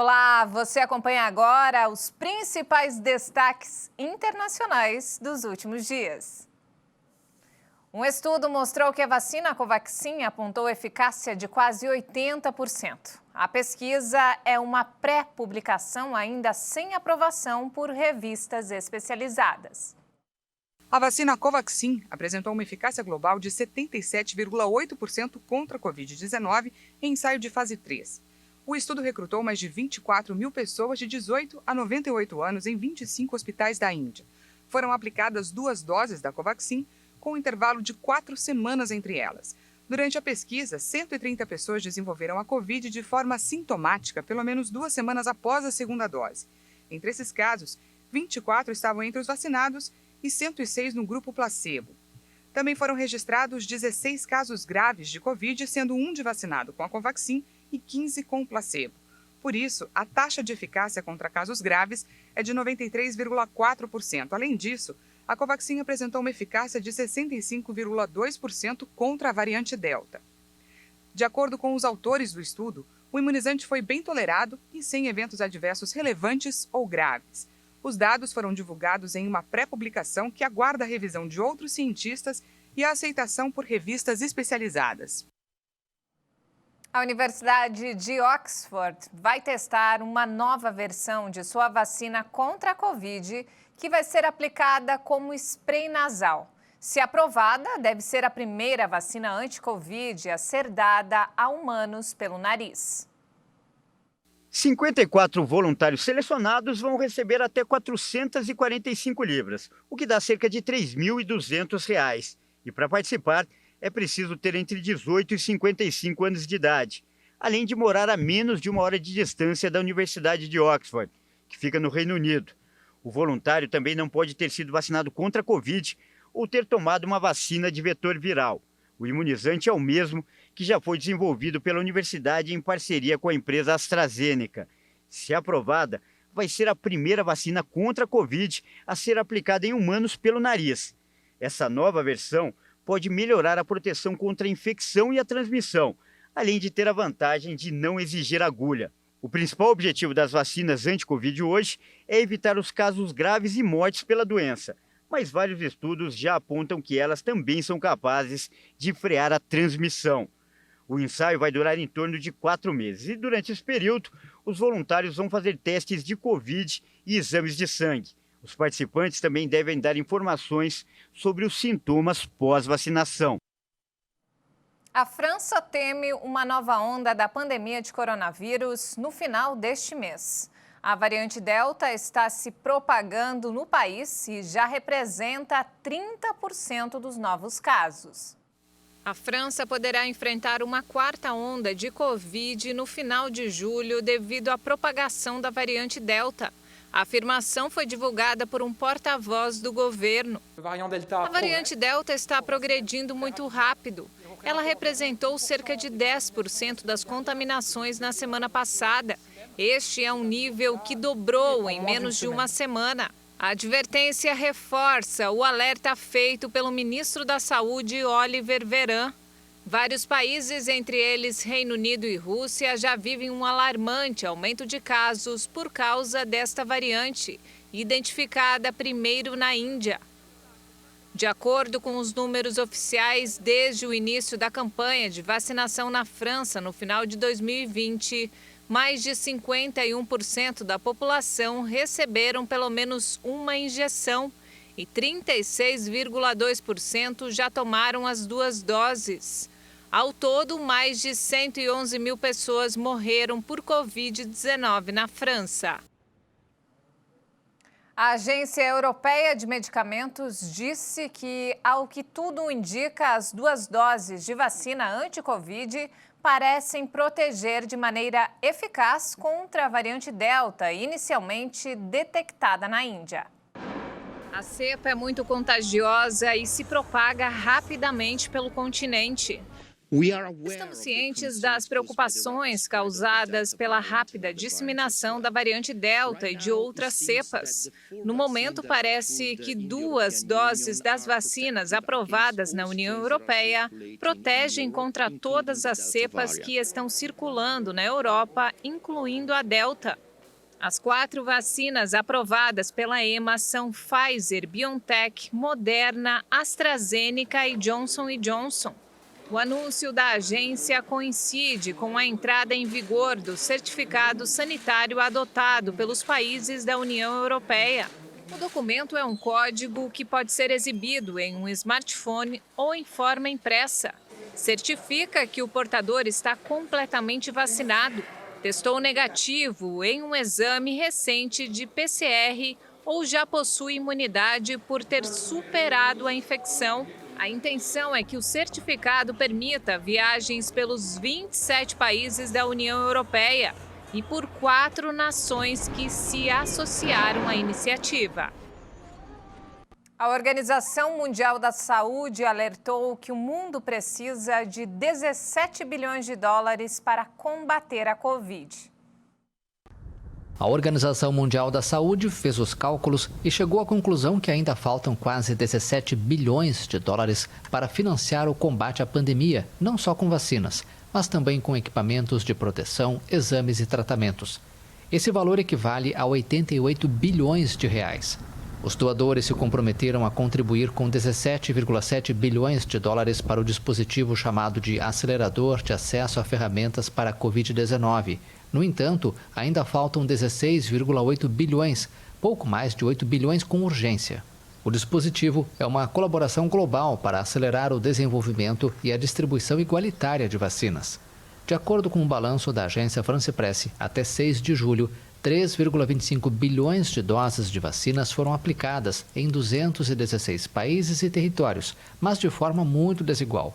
Olá, você acompanha agora os principais destaques internacionais dos últimos dias. Um estudo mostrou que a vacina Covaxin apontou eficácia de quase 80%. A pesquisa é uma pré-publicação ainda sem aprovação por revistas especializadas. A vacina Covaxin apresentou uma eficácia global de 77,8% contra a Covid-19 em ensaio de fase 3. O estudo recrutou mais de 24 mil pessoas de 18 a 98 anos em 25 hospitais da Índia. Foram aplicadas 2 doses da Covaxin, com um intervalo de 4 semanas entre elas. Durante a pesquisa, 130 pessoas desenvolveram a Covid de forma sintomática, pelo menos 2 semanas após a segunda dose. Entre esses casos, 24 estavam entre os vacinados e 106 no grupo placebo. Também foram registrados 16 casos graves de Covid, sendo 1 de vacinado com a Covaxin e 15 com placebo. Por isso, a taxa de eficácia contra casos graves é de 93,4%. Além disso, a Covaxin apresentou uma eficácia de 65,2% contra a variante Delta. De acordo com os autores do estudo, o imunizante foi bem tolerado e sem eventos adversos relevantes ou graves. Os dados foram divulgados em uma pré-publicação que aguarda a revisão de outros cientistas e a aceitação por revistas especializadas. A Universidade de Oxford vai testar uma nova versão de sua vacina contra a Covid, que vai ser aplicada como spray nasal. Se aprovada, deve ser a primeira vacina anti-Covid a ser dada a humanos pelo nariz. 54 voluntários selecionados vão receber até 445 libras, o que dá cerca de R$ 3.200. E para participar, é preciso ter entre 18 e 55 anos de idade, além de morar a menos de 1 hora de distância da Universidade de Oxford, que fica no Reino Unido. O voluntário também não pode ter sido vacinado contra a Covid ou ter tomado uma vacina de vetor viral. O imunizante é o mesmo que já foi desenvolvido pela universidade em parceria com a empresa AstraZeneca. Se aprovada, vai ser a primeira vacina contra a Covid a ser aplicada em humanos pelo nariz. Essa nova versão pode melhorar a proteção contra a infecção e a transmissão, além de ter a vantagem de não exigir agulha. O principal objetivo das vacinas anti-Covid hoje é evitar os casos graves e mortes pela doença, mas vários estudos já apontam que elas também são capazes de frear a transmissão. O ensaio vai durar em torno de 4 meses e durante esse período, os voluntários vão fazer testes de Covid e exames de sangue. Os participantes também devem dar informações sobre os sintomas pós-vacinação. A França teme uma nova onda da pandemia de coronavírus no final deste mês. A variante Delta está se propagando no país e já representa 30% dos novos casos. A França poderá enfrentar uma 4ª onda de Covid no final de julho devido à propagação da variante Delta. A afirmação foi divulgada por um porta-voz do governo. A variante Delta está progredindo muito rápido. Ela representou cerca de 10% das contaminações na semana passada. Este é um nível que dobrou em menos de uma semana. A advertência reforça o alerta feito pelo ministro da Saúde, Oliver Véran. Vários países, entre eles Reino Unido e Rússia, já vivem um alarmante aumento de casos por causa desta variante, identificada primeiro na Índia. De acordo com os números oficiais, desde o início da campanha de vacinação na França no final de 2020, mais de 51% da população receberam pelo menos uma injeção e 36,2% já tomaram as 2 doses. Ao todo, mais de 111 mil pessoas morreram por Covid-19 na França. A Agência Europeia de Medicamentos disse que, ao que tudo indica, as 2 doses de vacina anti-Covid parecem proteger de maneira eficaz contra a variante Delta, inicialmente detectada na Índia. A cepa é muito contagiosa e se propaga rapidamente pelo continente. Estamos cientes das preocupações causadas pela rápida disseminação da variante Delta e de outras cepas. No momento, parece que 2 doses das vacinas aprovadas na União Europeia protegem contra todas as cepas que estão circulando na Europa, incluindo a Delta. As 4 vacinas aprovadas pela EMA são Pfizer, BioNTech, Moderna, AstraZeneca e Johnson & Johnson. O anúncio da agência coincide com a entrada em vigor do certificado sanitário adotado pelos países da União Europeia. O documento é um código que pode ser exibido em um smartphone ou em forma impressa. Certifica que o portador está completamente vacinado, testou negativo em um exame recente de PCR ou já possui imunidade por ter superado a infecção. A intenção é que o certificado permita viagens pelos 27 países da União Europeia e por 4 nações que se associaram à iniciativa. A Organização Mundial da Saúde alertou que o mundo precisa de 17 bilhões de dólares para combater a Covid. A Organização Mundial da Saúde fez os cálculos e chegou à conclusão que ainda faltam quase 17 bilhões de dólares para financiar o combate à pandemia, não só com vacinas, mas também com equipamentos de proteção, exames e tratamentos. Esse valor equivale a 88 bilhões de reais. Os doadores se comprometeram a contribuir com 17,7 bilhões de dólares para o dispositivo chamado de Acelerador de Acesso a Ferramentas para a Covid-19. No entanto, ainda faltam 16,8 bilhões, pouco mais de 8 bilhões com urgência. O dispositivo é uma colaboração global para acelerar o desenvolvimento e a distribuição igualitária de vacinas. De acordo com o balanço da agência France Presse, até 6 de julho, 3,25 bilhões de doses de vacinas foram aplicadas em 216 países e territórios, mas de forma muito desigual.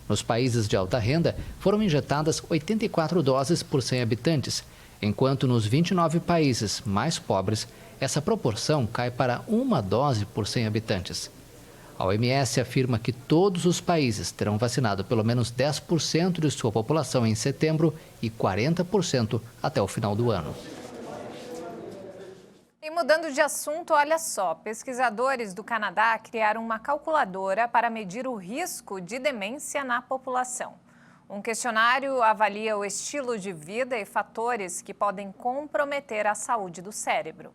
Nos países de alta renda, foram injetadas 84 doses por 100 habitantes, enquanto nos 29 países mais pobres, essa proporção cai para 1 dose por 100 habitantes. A OMS afirma que todos os países terão vacinado pelo menos 10% de sua população em setembro e 40% até o final do ano. E mudando de assunto, olha só, pesquisadores do Canadá criaram uma calculadora para medir o risco de demência na população. Um questionário avalia o estilo de vida e fatores que podem comprometer a saúde do cérebro.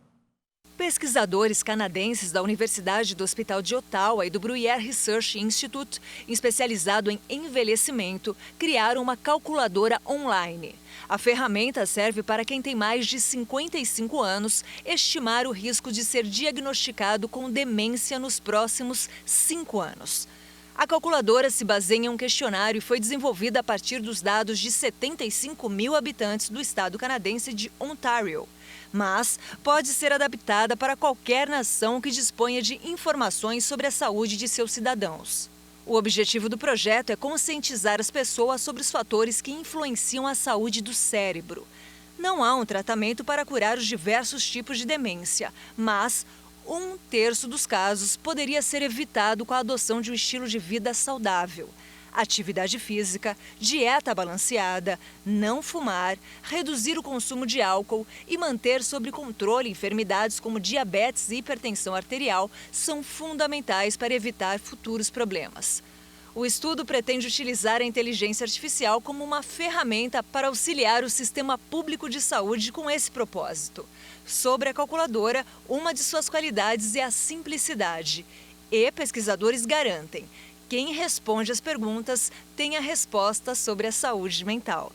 Pesquisadores canadenses da Universidade do Hospital de Ottawa e do Bruyère Research Institute, especializado em envelhecimento, criaram uma calculadora online. A ferramenta serve para quem tem mais de 55 anos estimar o risco de ser diagnosticado com demência nos próximos 5 anos. A calculadora se baseia em um questionário e foi desenvolvida a partir dos dados de 75 mil habitantes do estado canadense de Ontário. Mas pode ser adaptada para qualquer nação que disponha de informações sobre a saúde de seus cidadãos. O objetivo do projeto é conscientizar as pessoas sobre os fatores que influenciam a saúde do cérebro. Não há um tratamento para curar os diversos tipos de demência, mas 1/3 dos casos poderia ser evitado com a adoção de um estilo de vida saudável. Atividade física, dieta balanceada, não fumar, reduzir o consumo de álcool e manter sob controle enfermidades como diabetes e hipertensão arterial são fundamentais para evitar futuros problemas. O estudo pretende utilizar a inteligência artificial como uma ferramenta para auxiliar o sistema público de saúde com esse propósito. Sobre a calculadora, uma de suas qualidades é a simplicidade. E pesquisadores garantem: quem responde às perguntas tem a resposta sobre a saúde mental.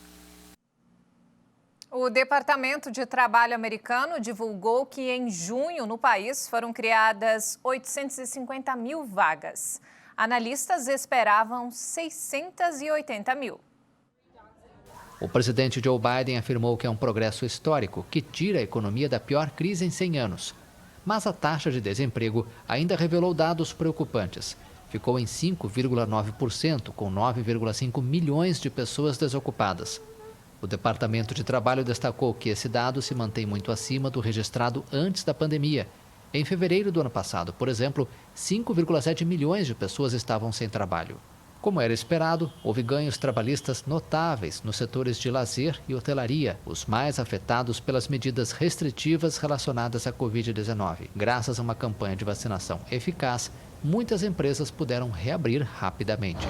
O Departamento de Trabalho americano divulgou que em junho no país foram criadas 850 mil vagas. Analistas esperavam 680 mil. O presidente Joe Biden afirmou que é um progresso histórico que tira a economia da pior crise em 100 anos. Mas a taxa de desemprego ainda revelou dados preocupantes. Ficou em 5,9%, com 9,5 milhões de pessoas desocupadas. O Departamento de Trabalho destacou que esse dado se mantém muito acima do registrado antes da pandemia. Em fevereiro do ano passado, por exemplo, 5,7 milhões de pessoas estavam sem trabalho. Como era esperado, houve ganhos trabalhistas notáveis nos setores de lazer e hotelaria, os mais afetados pelas medidas restritivas relacionadas à Covid-19. Graças a uma campanha de vacinação eficaz, muitas empresas puderam reabrir rapidamente.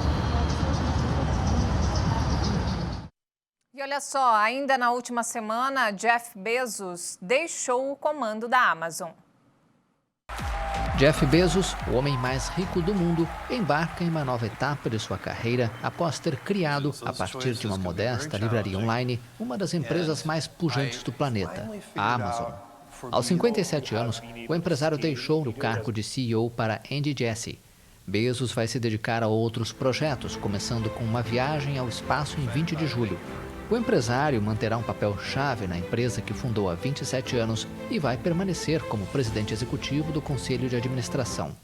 E olha só, ainda na última semana, Jeff Bezos deixou o comando da Amazon. Jeff Bezos, o homem mais rico do mundo, embarca em uma nova etapa de sua carreira após ter criado, a partir de uma modesta livraria online, uma das empresas mais pujantes do planeta, a Amazon. Aos 57 anos, o empresário deixou o cargo de CEO para Andy Jassy. Bezos vai se dedicar a outros projetos, começando com uma viagem ao espaço em 20 de julho. O empresário manterá um papel-chave na empresa que fundou há 27 anos e vai permanecer como presidente executivo do Conselho de Administração.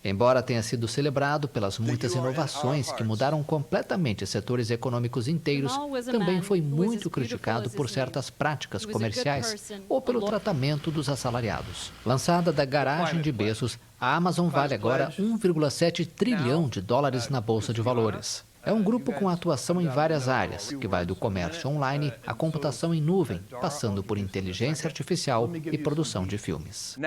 Embora tenha sido celebrado pelas muitas inovações que mudaram completamente setores econômicos inteiros, também foi muito criticado por certas práticas comerciais ou pelo tratamento dos assalariados. Lançada da garagem de Bezos, a Amazon vale agora 1,7 trilhão de dólares na Bolsa de Valores. É um grupo com atuação em várias áreas, que vai do comércio online à computação em nuvem, passando por inteligência artificial e produção de filmes.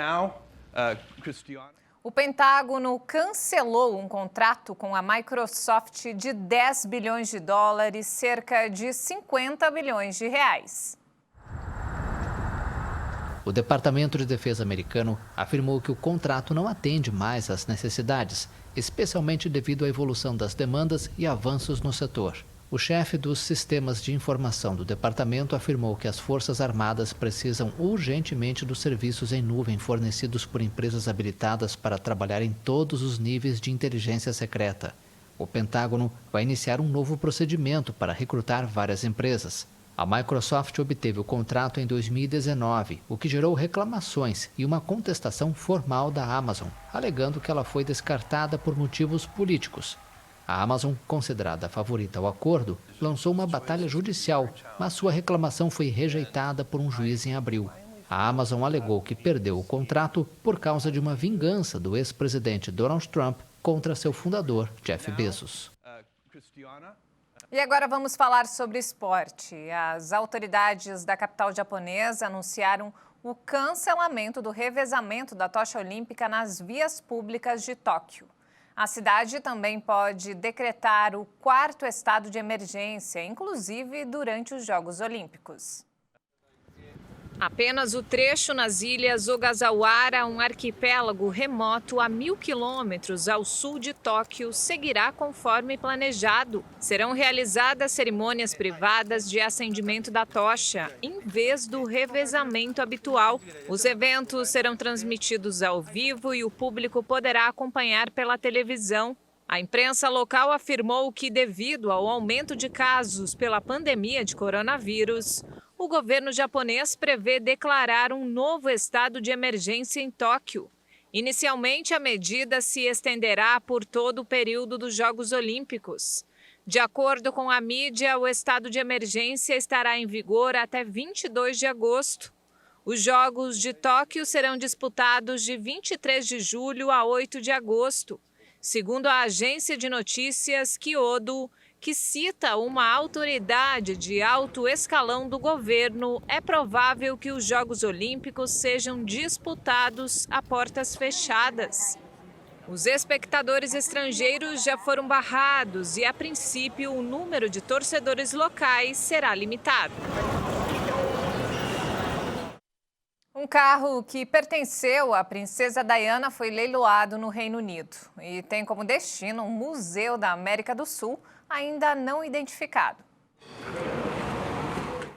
O Pentágono cancelou um contrato com a Microsoft de 10 bilhões de dólares, cerca de 50 bilhões de reais. O Departamento de Defesa americano afirmou que o contrato não atende mais às necessidades, especialmente devido à evolução das demandas e avanços no setor. O chefe dos sistemas de informação do departamento afirmou que as Forças Armadas precisam urgentemente dos serviços em nuvem fornecidos por empresas habilitadas para trabalhar em todos os níveis de inteligência secreta. O Pentágono vai iniciar um novo procedimento para recrutar várias empresas. A Microsoft obteve o contrato em 2019, o que gerou reclamações e uma contestação formal da Amazon, alegando que ela foi descartada por motivos políticos. A Amazon, considerada a favorita ao acordo, lançou uma batalha judicial, mas sua reclamação foi rejeitada por um juiz em abril. A Amazon alegou que perdeu o contrato por causa de uma vingança do ex-presidente Donald Trump contra seu fundador, Jeff Bezos. E agora vamos falar sobre esporte. As autoridades da capital japonesa anunciaram o cancelamento do revezamento da tocha olímpica nas vias públicas de Tóquio. A cidade também pode decretar o 4º estado de emergência, inclusive durante os Jogos Olímpicos. Apenas o trecho nas ilhas Ogasawara, um arquipélago remoto a 1.000 quilômetros ao sul de Tóquio, seguirá conforme planejado. Serão realizadas cerimônias privadas de acendimento da tocha, em vez do revezamento habitual. Os eventos serão transmitidos ao vivo e o público poderá acompanhar pela televisão. A imprensa local afirmou que, devido ao aumento de casos pela pandemia de coronavírus, o governo japonês prevê declarar um novo estado de emergência em Tóquio. Inicialmente, a medida se estenderá por todo o período dos Jogos Olímpicos. De acordo com a mídia, o estado de emergência estará em vigor até 22 de agosto. Os Jogos de Tóquio serão disputados de 23 de julho a 8 de agosto. Segundo a agência de notícias Kyodo, que cita uma autoridade de alto escalão do governo, é provável que os Jogos Olímpicos sejam disputados a portas fechadas. Os espectadores estrangeiros já foram barrados e, a princípio, o número de torcedores locais será limitado. Um carro que pertenceu à princesa Diana foi leiloado no Reino Unido e tem como destino um museu da América do Sul ainda não identificado.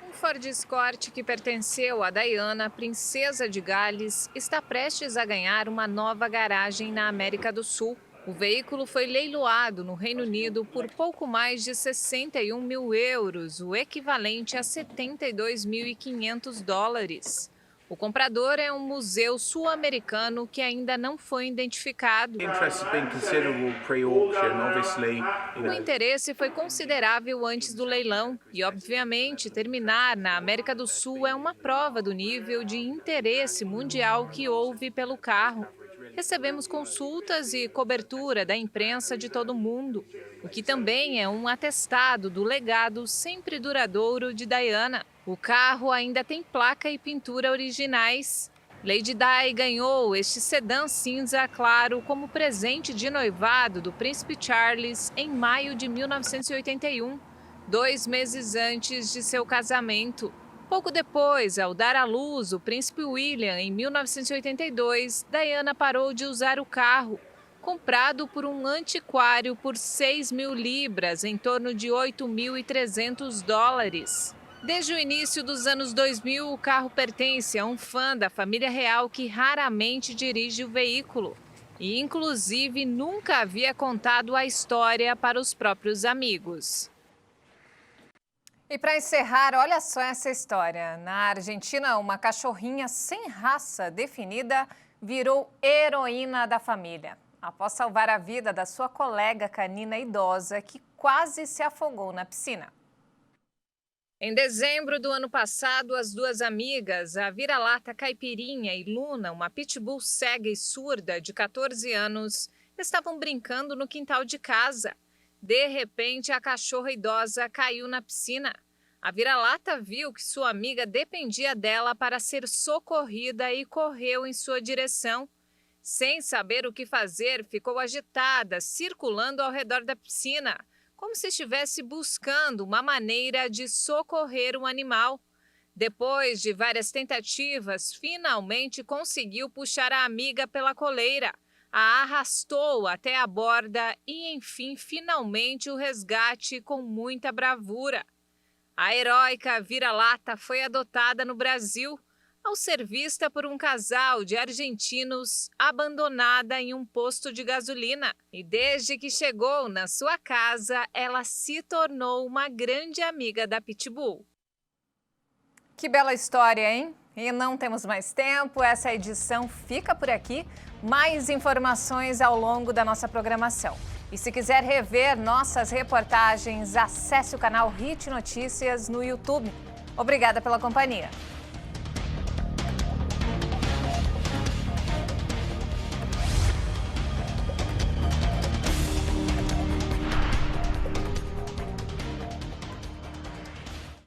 Um Ford Escort que pertenceu a Diana, princesa de Gales, está prestes a ganhar uma nova garagem na América do Sul. O veículo foi leiloado no Reino Unido por pouco mais de 61 mil euros, o equivalente a 72.500 dólares. O comprador é um museu sul-americano que ainda não foi identificado. O interesse foi considerável antes do leilão e, obviamente, terminar na América do Sul é uma prova do nível de interesse mundial que houve pelo carro. recebemos consultas e cobertura da imprensa de todo o mundo, o que também é um atestado do legado sempre duradouro de Diana. O carro ainda tem placa e pintura originais. Lady Di ganhou este sedã cinza claro como presente de noivado do príncipe Charles em maio de 1981, 2 meses antes de seu casamento. Pouco depois, ao dar à luz o príncipe William em 1982, Diana parou de usar o carro, comprado por um antiquário por 6.000 libras, em torno de 8.300 dólares. Desde o início dos anos 2000, o carro pertence a um fã da família real que raramente dirige o veículo e, inclusive, nunca havia contado a história para os próprios amigos. E para encerrar, olha só essa história. Na Argentina, uma cachorrinha sem raça definida virou heroína da família, após salvar a vida da sua colega canina idosa que quase se afogou na piscina. Em dezembro do ano passado, as duas amigas, a vira-lata Caipirinha e Luna, uma pitbull cega e surda de 14 anos, estavam brincando no quintal de casa. De repente, a cachorra idosa caiu na piscina. A vira-lata viu que sua amiga dependia dela para ser socorrida e correu em sua direção. Sem saber o que fazer, ficou agitada, circulando ao redor da piscina, como se estivesse buscando uma maneira de socorrer o animal. Depois de várias tentativas, finalmente conseguiu puxar a amiga pela coleira. A arrastou até a borda e, enfim, finalmente o resgate com muita bravura. A heróica vira-lata foi adotada no Brasil, ao ser vista por um casal de argentinos abandonada em um posto de gasolina. E desde que chegou na sua casa, ela se tornou uma grande amiga da pitbull. Que bela história, hein? E não temos mais tempo, essa edição fica por aqui. Mais informações ao longo da nossa programação. E se quiser rever nossas reportagens, acesse o canal Hit Notícias no YouTube. Obrigada pela companhia.